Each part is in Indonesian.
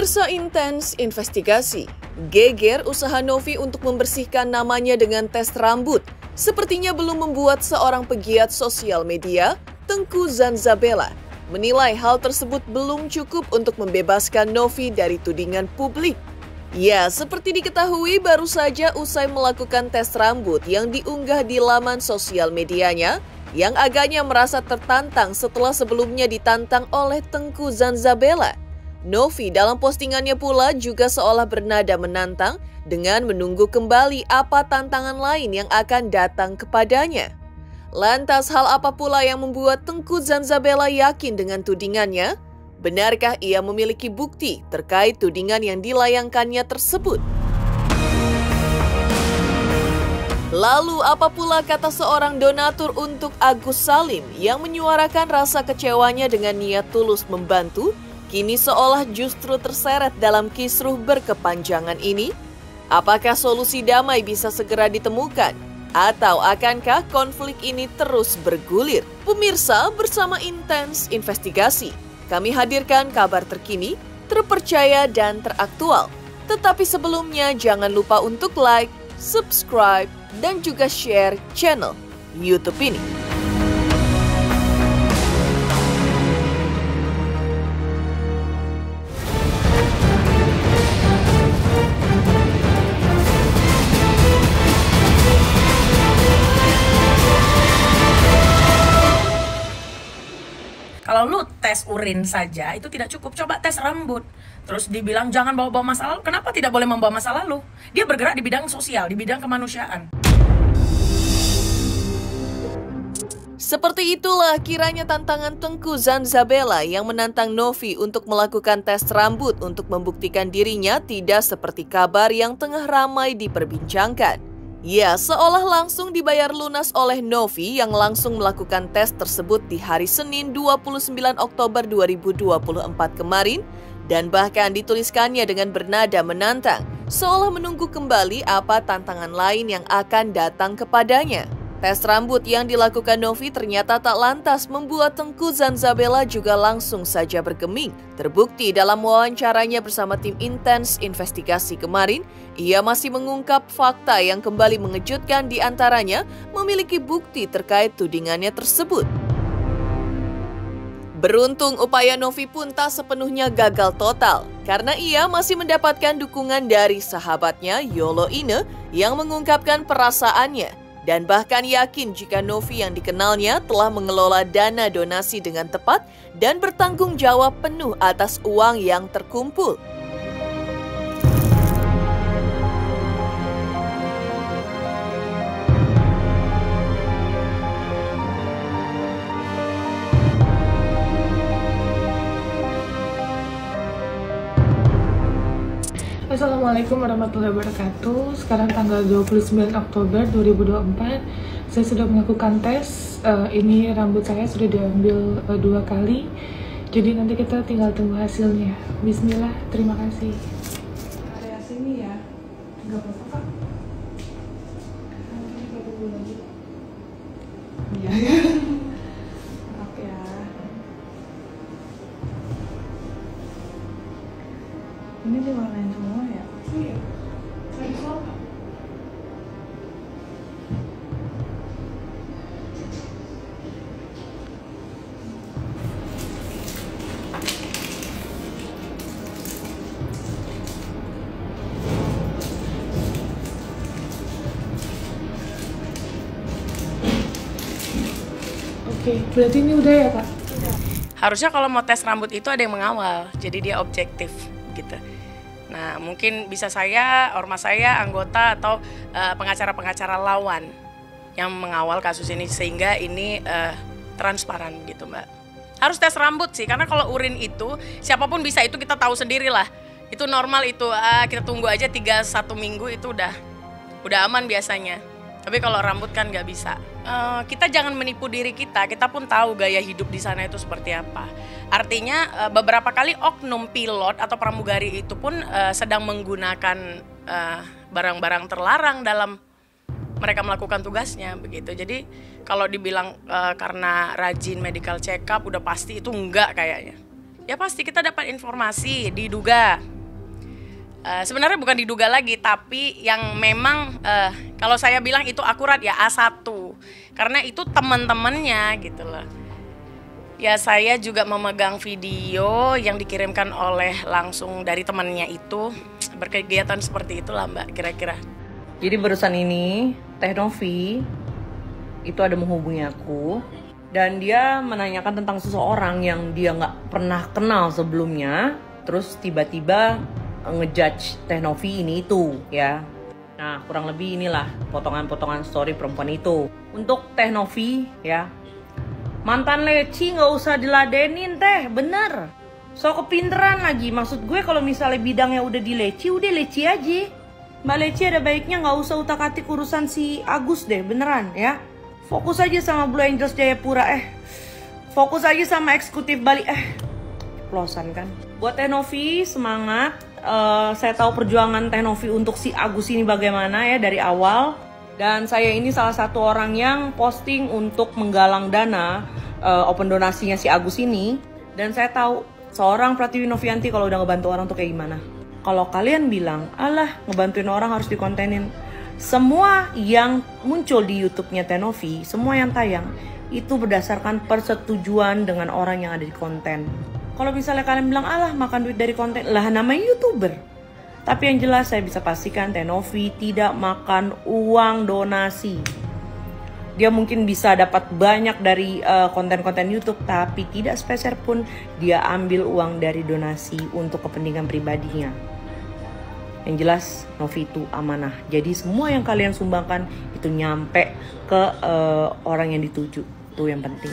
Pemirsa Intens Investigasi, geger usaha Novi untuk membersihkan namanya dengan tes rambut sepertinya belum membuat seorang pegiat sosial media, Tengku Zanzabela, menilai hal tersebut belum cukup untuk membebaskan Novi dari tudingan publik. Ya, seperti diketahui baru saja usai melakukan tes rambut yang diunggah di laman sosial medianya, yang agaknya merasa tertantang setelah sebelumnya ditantang oleh Tengku Zanzabela. Novi dalam postingannya pula juga seolah bernada menantang dengan menunggu kembali apa tantangan lain yang akan datang kepadanya. Lantas hal apa pula yang membuat Tengku Zanzabela yakin dengan tudingannya? Benarkah ia memiliki bukti terkait tudingan yang dilayangkannya tersebut? Lalu apa pula kata seorang donatur untuk Agus Salim yang menyuarakan rasa kecewanya dengan niat tulus membantu, kini seolah justru terseret dalam kisruh berkepanjangan ini? Apakah solusi damai bisa segera ditemukan? Atau akankah konflik ini terus bergulir? Pemirsa, bersama Intens Investigasi, kami hadirkan kabar terkini, terpercaya dan teraktual. Tetapi sebelumnya jangan lupa untuk like, subscribe, dan juga share channel YouTube ini. Kalau lu tes urin saja itu tidak cukup, coba tes rambut. Terus dibilang jangan bawa-bawa masa lalu. Kenapa tidak boleh membawa masa lalu? Dia bergerak di bidang sosial, di bidang kemanusiaan. Seperti itulah kiranya tantangan Tengku Zanzabela yang menantang Novi untuk melakukan tes rambut untuk membuktikan dirinya tidak seperti kabar yang tengah ramai diperbincangkan. Ya, seolah langsung dibayar lunas oleh Novi yang langsung melakukan tes tersebut di hari Senin 29 Oktober 2024 kemarin dan bahkan dituliskannya dengan bernada menantang, seolah menunggu kembali apa tantangan lain yang akan datang kepadanya. Tes rambut yang dilakukan Novi ternyata tak lantas membuat Tengku Zanzabela juga langsung saja bergeming. Terbukti dalam wawancaranya bersama tim Intens Investigasi kemarin, ia masih mengungkap fakta yang kembali mengejutkan, di antaranya memiliki bukti terkait tudingannya tersebut. Beruntung upaya Novi pun tak sepenuhnya gagal total, karena ia masih mendapatkan dukungan dari sahabatnya Yolo Ine yang mengungkapkan perasaannya dan bahkan yakin jika Novi yang dikenalnya telah mengelola dana donasi dengan tepat dan bertanggung jawab penuh atas uang yang terkumpul. Assalamualaikum warahmatullahi wabarakatuh. Sekarang tanggal 29 Oktober 2024. Saya sudah melakukan tes. Ini rambut saya sudah diambil 2 kali. Jadi nanti kita tinggal tunggu hasilnya. Bismillah, terima kasih. Area sini ya. Enggak apa-apa, Kak. Nanti kita tunggu lagi. Iya. Maaf ya. Ini diwarnain semua ya? Iya. Sensual Kak. Oke, berarti ini udah ya Kak? Harusnya kalau mau tes rambut itu ada yang mengawal, jadi dia objektif gitu. Nah, mungkin bisa saya, ormas saya, anggota atau pengacara-pengacara lawan yang mengawal kasus ini sehingga ini transparan gitu, Mbak. Harus tes rambut sih, karena kalau urin itu siapapun bisa, itu kita tahu sendiri lah. Itu normal itu, kita tunggu aja 3-1 minggu itu udah aman biasanya. Tapi kalau rambut kan nggak bisa. Kita jangan menipu diri kita pun tahu gaya hidup di sana itu seperti apa. Artinya beberapa kali oknum pilot atau pramugari itu pun sedang menggunakan barang-barang terlarang dalam mereka melakukan tugasnya begitu. Jadi kalau dibilang karena rajin medical check up udah pasti itu enggak kayaknya. Ya pasti kita dapat informasi, diduga Sebenarnya bukan diduga lagi, tapi yang memang kalau saya bilang itu akurat ya A1, karena itu teman-temannya gitu loh. Ya saya juga memegang video yang dikirimkan oleh langsung dari temannya itu, berkegiatan seperti itulah Mbak kira-kira. Jadi barusan ini Teh Novi itu ada menghubungi aku dan dia menanyakan tentang seseorang yang dia nggak pernah kenal sebelumnya, terus tiba-tiba ngejudge Teh Novi ini itu ya. Nah kurang lebih inilah potongan-potongan story perempuan itu. Untuk Teh Novi ya, mantan leci nggak usah diladenin Teh, bener. So kepinteran lagi, maksud gue kalau misalnya bidangnya udah dileci, udah leci aja. Mbak Leci ada baiknya nggak usah utak-atik urusan si Agus deh, beneran ya. Fokus aja sama Blue Angels Jayapura, fokus aja sama eksekutif Bali, plosan kan. Buat Teh Novi semangat, saya tahu perjuangan Teh Novi untuk si Agus ini bagaimana ya dari awal. Dan saya ini salah satu orang yang posting untuk menggalang dana open donasinya si Agus ini. Dan saya tahu seorang Pratiwi Novianti kalau udah ngebantu orang tuh kayak gimana. Kalau kalian bilang, alah ngebantuin orang harus dikontenin. Semua yang muncul di YouTube-nya Teh Novi, semua yang tayang, itu berdasarkan persetujuan dengan orang yang ada di konten. Kalau misalnya kalian bilang, alah makan duit dari konten, lah namanya YouTuber. Tapi yang jelas saya bisa pastikan Teh Novi tidak makan uang donasi. Dia mungkin bisa dapat banyak dari konten-konten YouTube, tapi tidak sepeser pun dia ambil uang dari donasi untuk kepentingan pribadinya. Yang jelas Novi itu amanah. Jadi semua yang kalian sumbangkan itu nyampe ke orang yang dituju. Itu yang penting.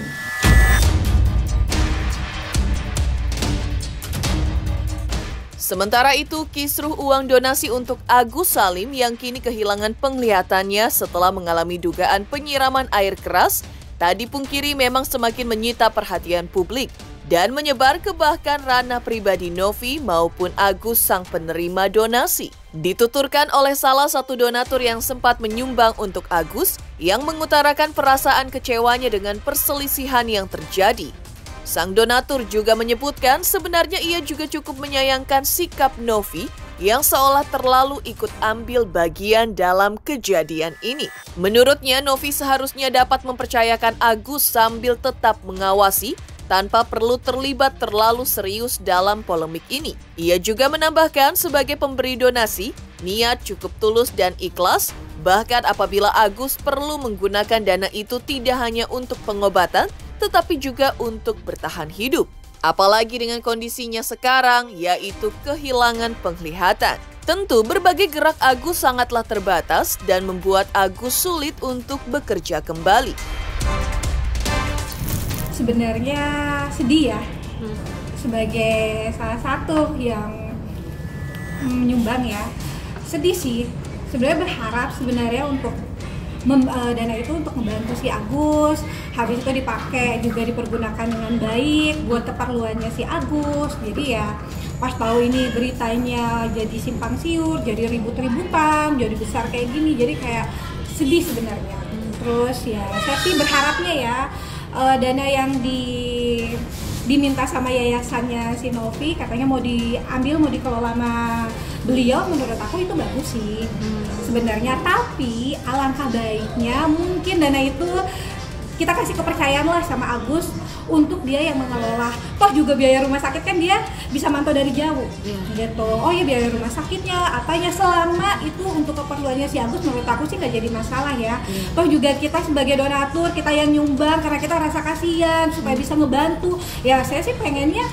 Sementara itu, kisruh uang donasi untuk Agus Salim yang kini kehilangan penglihatannya setelah mengalami dugaan penyiraman air keras, tak dipungkiri memang semakin menyita perhatian publik dan menyebar ke bahkan ranah pribadi Novi maupun Agus sang penerima donasi. Dituturkan oleh salah satu donatur yang sempat menyumbang untuk Agus yang mengutarakan perasaan kecewanya dengan perselisihan yang terjadi. Sang donatur juga menyebutkan sebenarnya ia juga cukup menyayangkan sikap Novi yang seolah terlalu ikut ambil bagian dalam kejadian ini. Menurutnya, Novi seharusnya dapat mempercayakan Agus sambil tetap mengawasi tanpa perlu terlibat terlalu serius dalam polemik ini. Ia juga menambahkan sebagai pemberi donasi, niat cukup tulus dan ikhlas, bahkan apabila Agus perlu menggunakan dana itu tidak hanya untuk pengobatan, tetapi juga untuk bertahan hidup. Apalagi dengan kondisinya sekarang, yaitu kehilangan penglihatan. Tentu berbagai gerak Agus sangatlah terbatas dan membuat Agus sulit untuk bekerja kembali. Sebenarnya sedih ya, sebagai salah satu yang menyumbang ya, sedih sih. Sebenarnya berharap sebenarnya untuk dana itu untuk membantu si Agus, habis itu dipakai juga dipergunakan dengan baik buat keperluannya si Agus. Jadi ya pas tahu ini beritanya jadi simpang siur, jadi ribut-ributan, jadi besar kayak gini, jadi kayak sedih sebenarnya. Terus ya saya sih berharapnya ya dana yang diminta sama yayasannya si Novi katanya mau diambil, mau dikelola sama beliau, menurut aku itu bagus sih sebenarnya. Tapi alangkah baiknya mungkin dana itu kita kasih kepercayaan lah sama Agus untuk dia yang mengelola. Toh juga biaya rumah sakit kan dia bisa mantau dari jauh gitu. Oh ya biaya rumah sakitnya apanya selama itu untuk keperluannya si Agus, menurut aku sih nggak jadi masalah ya. Toh juga kita sebagai donatur, kita yang nyumbang karena kita rasa kasihan supaya bisa ngebantu. Ya saya sih pengennya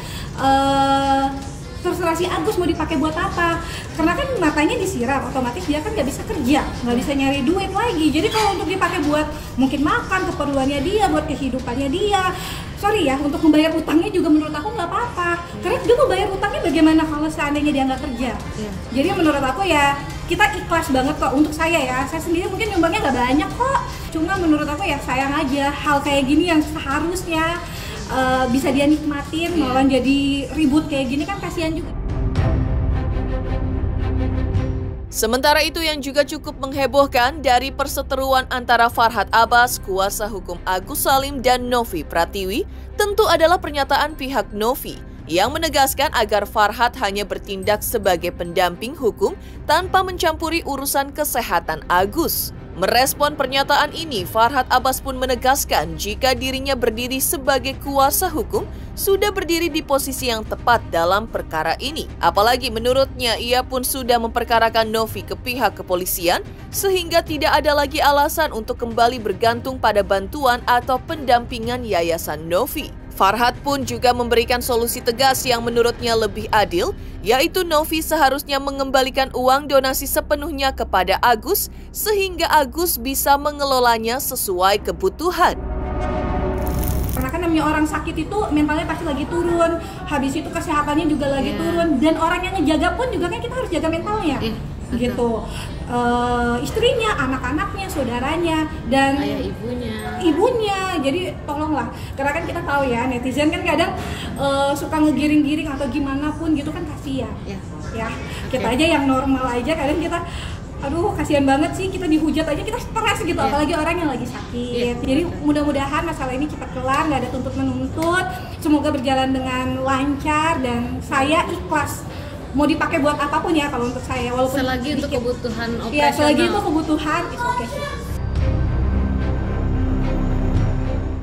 terserah si Agus mau dipakai buat apa, karena kan matanya disiram, otomatis dia kan nggak bisa kerja, nggak bisa nyari duit lagi. Jadi kalau untuk dipakai buat mungkin makan, keperluannya dia, buat kehidupannya dia, sorry ya, untuk membayar utangnya juga menurut aku nggak apa-apa. Karena dia mau bayar utangnya bagaimana kalau seandainya dia nggak kerja. Jadi menurut aku ya kita ikhlas banget kok. Untuk saya ya, saya sendiri mungkin nyumbangnya nggak banyak kok, cuma menurut aku ya sayang aja hal kayak gini yang seharusnya bisa dia nikmatin, malah jadi ribut kayak gini kan kasihan juga. Sementara itu yang juga cukup menghebohkan dari perseteruan antara Farhad Abbas, kuasa hukum Agus Salim dan Novi Pratiwi, tentu adalah pernyataan pihak Novi yang menegaskan agar Farhad hanya bertindak sebagai pendamping hukum tanpa mencampuri urusan kesehatan Agus. Merespon pernyataan ini, Farhad Abbas pun menegaskan jika dirinya berdiri sebagai kuasa hukum sudah berdiri di posisi yang tepat dalam perkara ini. Apalagi menurutnya ia pun sudah memperkarakan Novi ke pihak kepolisian sehingga tidak ada lagi alasan untuk kembali bergantung pada bantuan atau pendampingan Yayasan Novi. Farhad pun juga memberikan solusi tegas yang menurutnya lebih adil, yaitu Novi seharusnya mengembalikan uang donasi sepenuhnya kepada Agus sehingga Agus bisa mengelolanya sesuai kebutuhan. Karena kan namanya orang sakit itu mentalnya pasti lagi turun, habis itu kesehatannya juga lagi turun, dan orang yang ngejaga pun juga kan kita harus jaga mentalnya. Gitu. Istrinya, anak-anaknya, saudaranya, dan ibunya. Jadi tolonglah, karena kan kita tahu ya, netizen kan kadang suka ngegiring-giring atau gimana pun gitu kan, kasihan. Ya, kita aja yang normal aja kadang kita, aduh kasihan banget sih, kita dihujat aja kita stres gitu, apalagi orang yang lagi sakit. Jadi mudah-mudahan masalah ini cepat kelar, nggak ada tuntut-menuntut, semoga berjalan dengan lancar, dan saya ikhlas mau dipakai buat apapun ya kalau untuk saya, walaupun selagi untuk kebutuhan operasional. Ya, selagi itu kebutuhan, it's okay.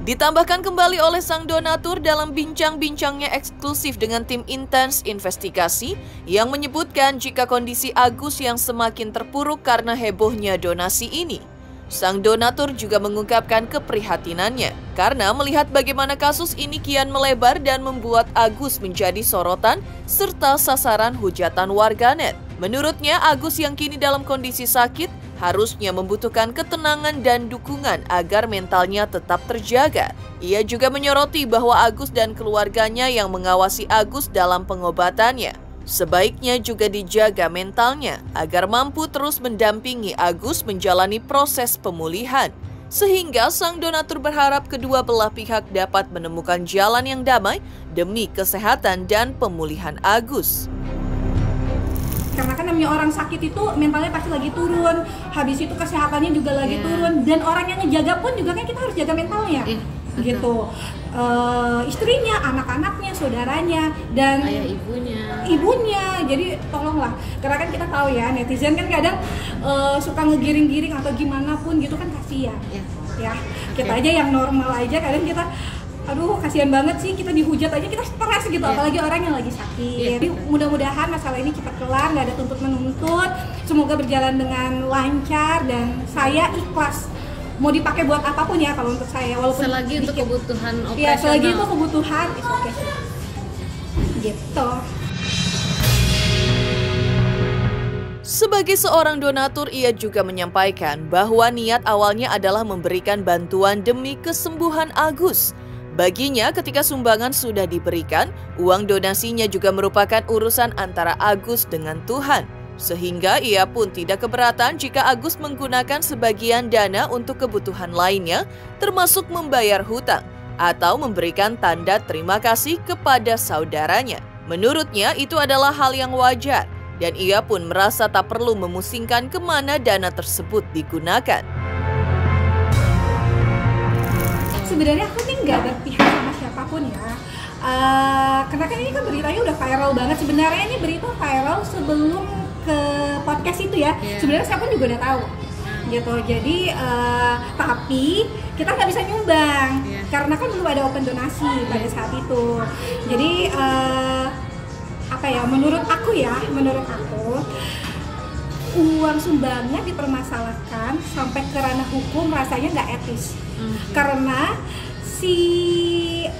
Ditambahkan kembali oleh sang donatur dalam bincang-bincangnya eksklusif dengan tim Intens Investigasi yang menyebutkan jika kondisi Agus yang semakin terpuruk karena hebohnya donasi ini. Sang donatur juga mengungkapkan keprihatinannya karena melihat bagaimana kasus ini kian melebar dan membuat Agus menjadi sorotan serta sasaran hujatan warganet. Menurutnya, Agus yang kini dalam kondisi sakit harusnya membutuhkan ketenangan dan dukungan agar mentalnya tetap terjaga. Ia juga menyoroti bahwa Agus dan keluarganya yang mengawasi Agus dalam pengobatannya sebaiknya juga dijaga mentalnya agar mampu terus mendampingi Agus menjalani proses pemulihan. Sehingga sang donatur berharap kedua belah pihak dapat menemukan jalan yang damai demi kesehatan dan pemulihan Agus. Karena kan namanya orang sakit itu mentalnya pasti lagi turun, habis itu kesehatannya juga lagi turun, dan orang yang ngejaga pun juga kan kita harus jaga mentalnya. Gitu. Istrinya, anak-anaknya, saudaranya, dan ibunya. Jadi tolonglah, karena kan kita tahu ya, netizen kan kadang suka ngegiring-giring atau gimana pun gitu kan, kasihan. Ya, kita aja yang normal aja kadang kita, aduh kasihan banget sih, kita dihujat aja kita stres gitu, apalagi orang yang lagi sakit. Jadi mudah-mudahan masalah ini cepat kelar, nggak ada tuntut-menuntut, semoga berjalan dengan lancar, dan saya ikhlas mau dipakai buat apapun ya kalau untuk saya, walaupun selagi untuk kebutuhan operasional. Ya, selagi itu kebutuhan, it's okay. Gitu. Sebagai seorang donatur, ia juga menyampaikan bahwa niat awalnya adalah memberikan bantuan demi kesembuhan Agus. Baginya, ketika sumbangan sudah diberikan, uang donasinya juga merupakan urusan antara Agus dengan Tuhan. Sehingga ia pun tidak keberatan jika Agus menggunakan sebagian dana untuk kebutuhan lainnya, termasuk membayar hutang atau memberikan tanda terima kasih kepada saudaranya. Menurutnya itu adalah hal yang wajar, dan ia pun merasa tak perlu memusingkan kemana dana tersebut digunakan. Sebenarnya aku nih nggak berpihak sama siapapun ya. Karena kan ini kan beritanya udah viral banget. Sebenarnya ini berita viral sebelum ke podcast itu ya. Sebenarnya saya pun juga udah tahu gitu. Jadi tapi kita nggak bisa nyumbang karena kan belum ada open donasi pada saat itu. Jadi apa ya, menurut aku uang sumbangan dipermasalahkan sampai ke ranah hukum rasanya nggak etis. Karena si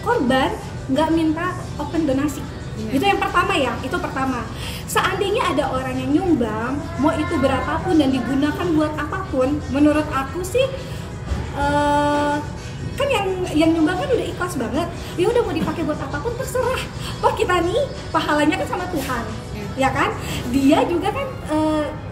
korban nggak minta open donasi. Itu yang pertama ya, itu pertama. Seandainya ada orang yang nyumbang, mau itu berapapun dan digunakan buat apapun, menurut aku sih kan yang nyumbang kan udah ikhlas banget. Ya udah mau dipakai buat apapun terserah. Toh kita nih pahalanya kan sama Tuhan. Ya kan? Dia juga kan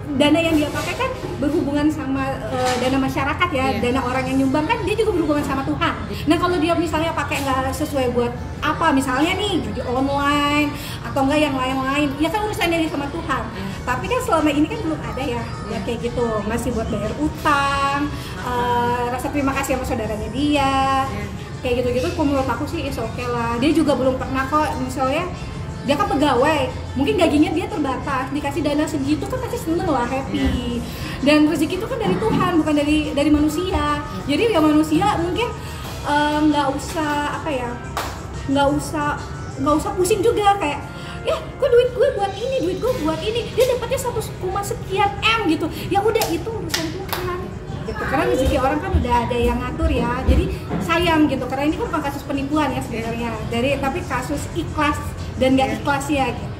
dana yang dia pakai kan berhubungan sama dana masyarakat ya, dana orang yang nyumbang kan dia juga berhubungan sama Tuhan. Nah kalau dia misalnya pakai nggak sesuai buat apa, misalnya nih judi online atau enggak yang lain-lain, ya kan urusannya dia sama Tuhan. Tapi kan selama ini kan belum ada ya, kayak gitu, masih buat bayar utang, rasa terima kasih sama saudaranya dia. kayak gitu-gitu menurut aku sih is oke lah. Dia juga belum pernah kok, misalnya dia kan pegawai, mungkin gajinya dia terbatas, dikasih dana segitu kan pasti seneng lah, happy. Dan rezeki itu kan dari Tuhan, bukan dari manusia. Jadi ya manusia mungkin nggak usah pusing juga kayak ya kok duit gue buat ini dia dapatnya 1, sekian M gitu, ya udah itu urusan Tuhan gitu. Karena rezeki orang kan udah ada yang ngatur ya, jadi sayang gitu, karena ini kan bukan kasus penipuan ya sebenarnya, tapi kasus ikhlas dan nggak ikhlas ya gitu.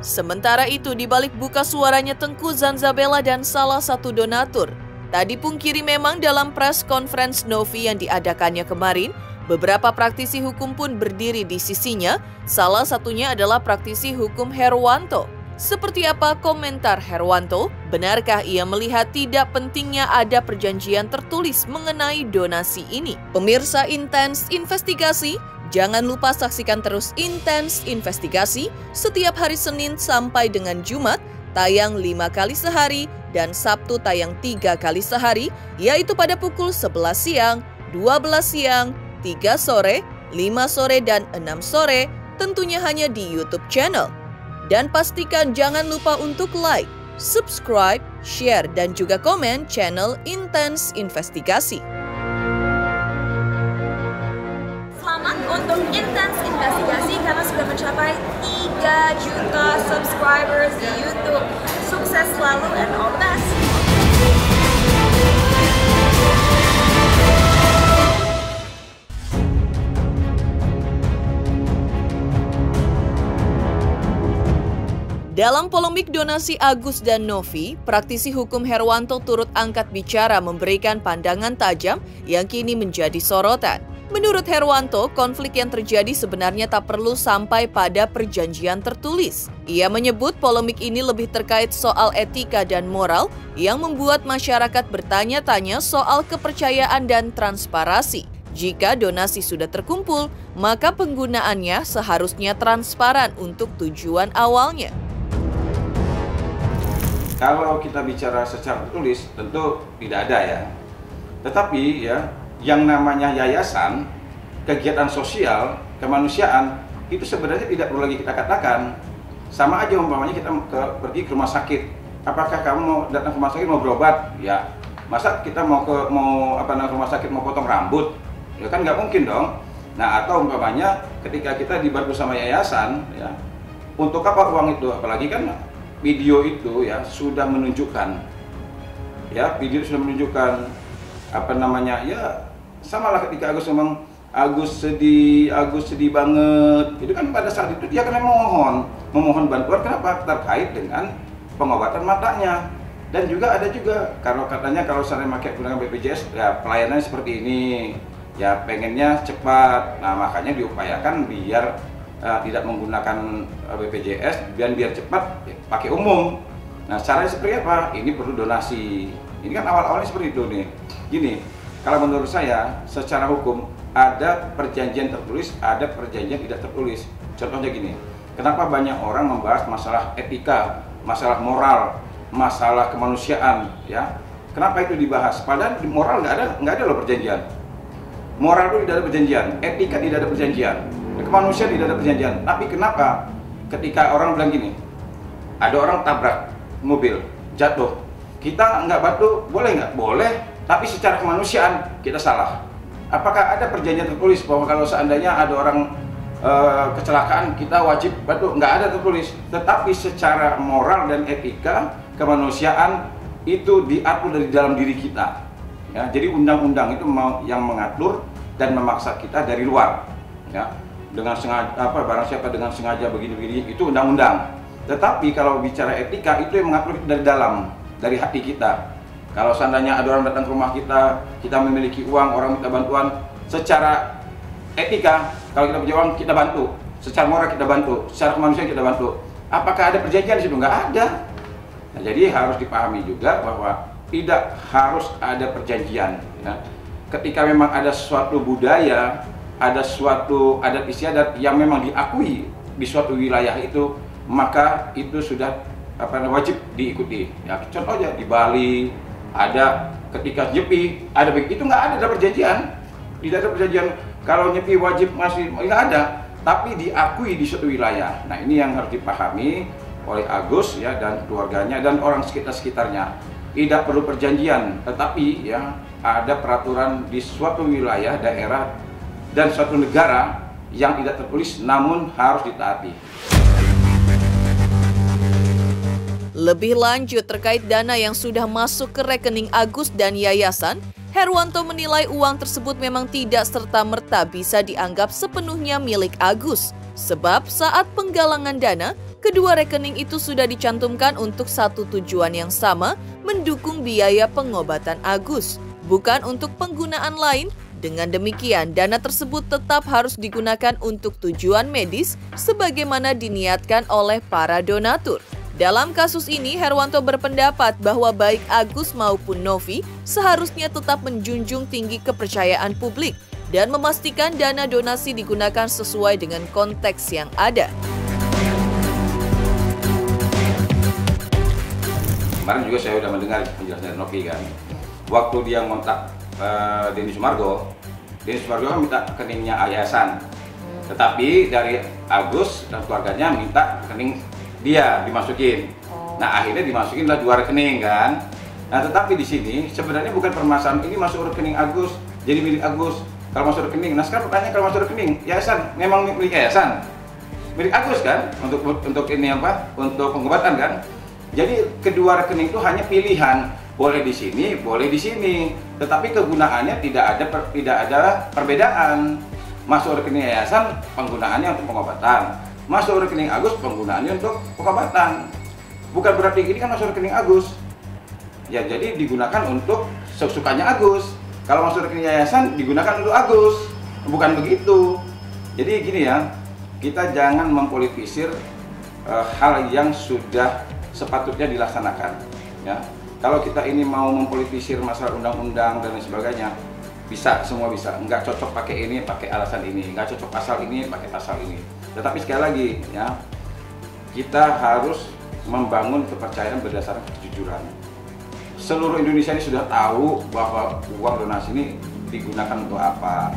Sementara itu, di balik buka suaranya Tengku Zanzabella dan salah satu donatur, tak dipungkiri memang dalam press conference Novi yang diadakannya kemarin, beberapa praktisi hukum pun berdiri di sisinya, salah satunya adalah praktisi hukum Herwanto. Seperti apa komentar Herwanto? Benarkah ia melihat tidak pentingnya ada perjanjian tertulis mengenai donasi ini? Pemirsa Intens Investigasi, jangan lupa saksikan terus Intens Investigasi setiap hari Senin sampai dengan Jumat, tayang 5 kali sehari dan Sabtu tayang 3 kali sehari, yaitu pada pukul 11 siang, 12 siang, 3 sore, 5 sore, dan 6 sore, tentunya hanya di YouTube channel. Dan pastikan jangan lupa untuk like, subscribe, share, dan juga komen channel Intens Investigasi. Selamat untuk Intens Investigasi karena sudah mencapai 3 juta subscribers di YouTube. Sukses selalu and all the best! Dalam polemik donasi Agus dan Novi, praktisi hukum Herwanto turut angkat bicara memberikan pandangan tajam yang kini menjadi sorotan. Menurut Herwanto, konflik yang terjadi sebenarnya tak perlu sampai pada perjanjian tertulis. Ia menyebut polemik ini lebih terkait soal etika dan moral yang membuat masyarakat bertanya-tanya soal kepercayaan dan transparansi. Jika donasi sudah terkumpul, maka penggunaannya seharusnya transparan untuk tujuan awalnya. Kalau kita bicara secara tertulis, tentu tidak ada ya. Tetapi ya, yang namanya yayasan, kegiatan sosial, kemanusiaan, itu sebenarnya tidak perlu lagi kita katakan. Sama aja umpamanya kita pergi ke rumah sakit. Apakah kamu mau datang ke rumah sakit mau berobat? Ya. Masa kita mau rumah sakit mau potong rambut? Ya kan nggak mungkin dong. Nah, atau umpamanya ketika kita dibantu sama yayasan, ya, untuk apa uang itu? Apalagi kan video itu ya sudah menunjukkan, ya video sudah menunjukkan ya sama lah ketika Agus ngomong Agus sedih banget, itu kan pada saat itu dia akan memohon bantuan. Kenapa? Terkait dengan pengobatan matanya. Dan juga ada juga kalau katanya kalau saya pakai gunakan BPJS ya pelayanannya seperti ini, ya pengennya cepat. Nah makanya diupayakan biar tidak menggunakan BPJS dan biar cepat ya, pakai umum. Nah caranya seperti apa? Ini perlu donasi. Ini kan awal-awalnya seperti itu nih. Gini, kalau menurut saya secara hukum ada perjanjian tertulis, ada perjanjian tidak tertulis. Contohnya gini, kenapa banyak orang membahas masalah etika, masalah moral, masalah kemanusiaan, ya? Kenapa itu dibahas? Padahal di moral nggak ada loh perjanjian. Moral itu tidak ada perjanjian, etika tidak ada perjanjian, kemanusiaan tidak ada perjanjian. Tapi kenapa ketika orang bilang gini, ada orang tabrak mobil, jatuh, kita nggak bantu, boleh nggak? Boleh, tapi secara kemanusiaan kita salah. Apakah ada perjanjian tertulis bahwa kalau seandainya ada orang kecelakaan kita wajib bantu? Nggak ada tertulis. Tetapi secara moral dan etika, kemanusiaan itu diatur dari dalam diri kita. Ya, jadi undang-undang itu yang mengatur dan memaksa kita dari luar. Ya, dengan sengaja barang siapa dengan sengaja begini-begini itu undang-undang. Tetapi kalau bicara etika itu yang mengatur dari dalam, dari hati kita. Kalau seandainya ada orang datang ke rumah kita, kita memiliki uang, orang minta bantuan, secara etika kalau kita punya uang kita bantu, secara moral kita bantu, secara kemanusiaan kita bantu. Apakah ada perjanjian di situ? Nggak ada. Nah, jadi harus dipahami juga bahwa tidak harus ada perjanjian. Ya. Ketika memang ada suatu budaya, ada suatu adat istiadat yang memang diakui di suatu wilayah itu, maka itu sudah wajib diikuti. Ya, contohnya di Bali ada ketika nyepi ada begitu, nggak ada perjanjian, tidak ada perjanjian kalau nyepi wajib masih nggak ada, tapi diakui di suatu wilayah. Nah ini yang harus dipahami oleh Agus ya dan keluarganya dan orang sekitarnya. Tidak perlu perjanjian, tetapi ya ada peraturan di suatu wilayah, daerah dan suatu negara yang tidak tertulis namun harus ditaati. Lebih lanjut terkait dana yang sudah masuk ke rekening Agus dan yayasan, Herwanto menilai uang tersebut memang tidak serta-merta bisa dianggap sepenuhnya milik Agus. Sebab saat penggalangan dana, kedua rekening itu sudah dicantumkan untuk satu tujuan yang sama, mendukung biaya pengobatan Agus, bukan untuk penggunaan lain. Dengan demikian, dana tersebut tetap harus digunakan untuk tujuan medis sebagaimana diniatkan oleh para donatur. Dalam kasus ini, Herwanto berpendapat bahwa baik Agus maupun Novi seharusnya tetap menjunjung tinggi kepercayaan publik dan memastikan dana donasi digunakan sesuai dengan konteks yang ada. Kemarin juga saya sudah mendengar penjelasan dari Novi kan, waktu dia ngontak Denny Sumargo kan minta rekeningnya yayasan, tetapi dari Agus dan keluarganya minta rekening dia dimasukin. Nah akhirnya dimasukinlah dua rekening kan. Nah tetapi di sini sebenarnya bukan permasalahan ini masuk rekening Agus jadi milik Agus. Kalau masuk rekening, nah sekarang pertanyaan kalau masuk rekening yayasan memang milik yayasan, milik Agus kan untuk ini apa? Untuk pengobatan kan. Jadi kedua rekening itu hanya pilihan, boleh di sini, boleh di sini, tetapi kegunaannya tidak ada perbedaan. Masuk rekening yayasan penggunaannya untuk pengobatan, masuk rekening Agus penggunaannya untuk pengobatan. Bukan berarti ini kan masuk rekening Agus. Ya jadi digunakan untuk sesukanya Agus. Kalau masuk rekening yayasan digunakan untuk Agus. Bukan begitu. Jadi gini ya, kita jangan mempolitisir hal yang sudah sepatutnya dilaksanakan. Ya. Kalau kita ini mau mempolitisir masalah undang-undang dan lain sebagainya, bisa, semua bisa. Nggak cocok pakai ini, pakai alasan ini. Nggak cocok pasal ini, pakai pasal ini. Tetapi sekali lagi, ya, kita harus membangun kepercayaan berdasarkan kejujuran. Seluruh Indonesia ini sudah tahu bahwa uang donasi ini digunakan untuk apa.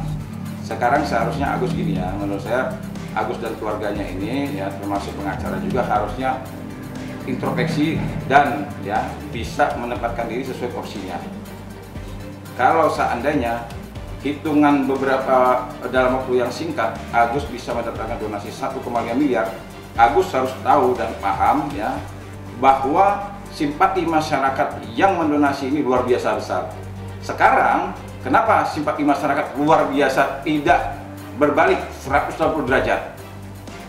Sekarang seharusnya Agus gini ya, menurut saya Agus dan keluarganya ini, ya termasuk pengacara juga harusnya introspeksi dan ya bisa menempatkan diri sesuai porsinya. Kalau seandainya hitungan beberapa dalam waktu yang singkat Agus bisa mendapatkan donasi 1,5 miliar, Agus harus tahu dan paham ya bahwa simpati masyarakat yang mendonasi ini luar biasa besar. Sekarang kenapa simpati masyarakat luar biasa tidak berbalik 180 derajat?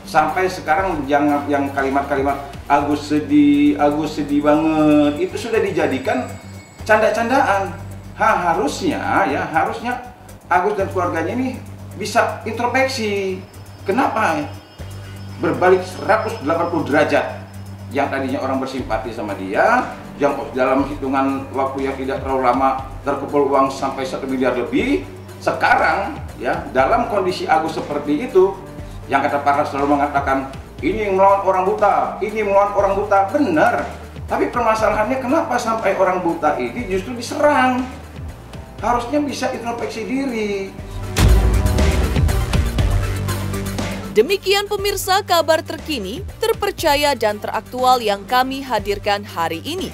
Sampai sekarang yang kalimat-kalimat Agus sedih banget itu sudah dijadikan canda-candaan. Harusnya Agus dan keluarganya ini bisa introspeksi. Kenapa berbalik 180 derajat? Yang tadinya orang bersimpati sama dia, yang dalam hitungan waktu yang tidak terlalu lama terkumpul uang sampai 1 miliar lebih. Sekarang ya dalam kondisi Agus seperti itu, yang kata Farhan selalu mengatakan ini melawan orang buta, ini melawan orang buta, benar. Tapi permasalahannya kenapa sampai orang buta ini justru diserang? Harusnya bisa introspeksi diri. Demikian pemirsa kabar terkini, terpercaya dan teraktual yang kami hadirkan hari ini.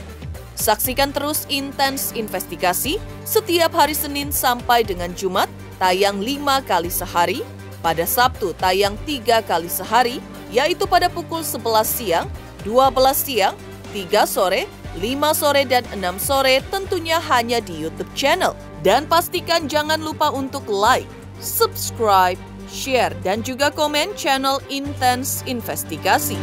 Saksikan terus Intens Investigasi setiap hari Senin sampai dengan Jumat, tayang 5 kali sehari, pada Sabtu tayang 3 kali sehari, yaitu pada pukul 11 siang, 12 siang, 3 sore, 5 sore, dan 6 sore tentunya hanya di YouTube channel. Dan pastikan jangan lupa untuk like, subscribe, share, dan juga komen channel Intens Investigasi.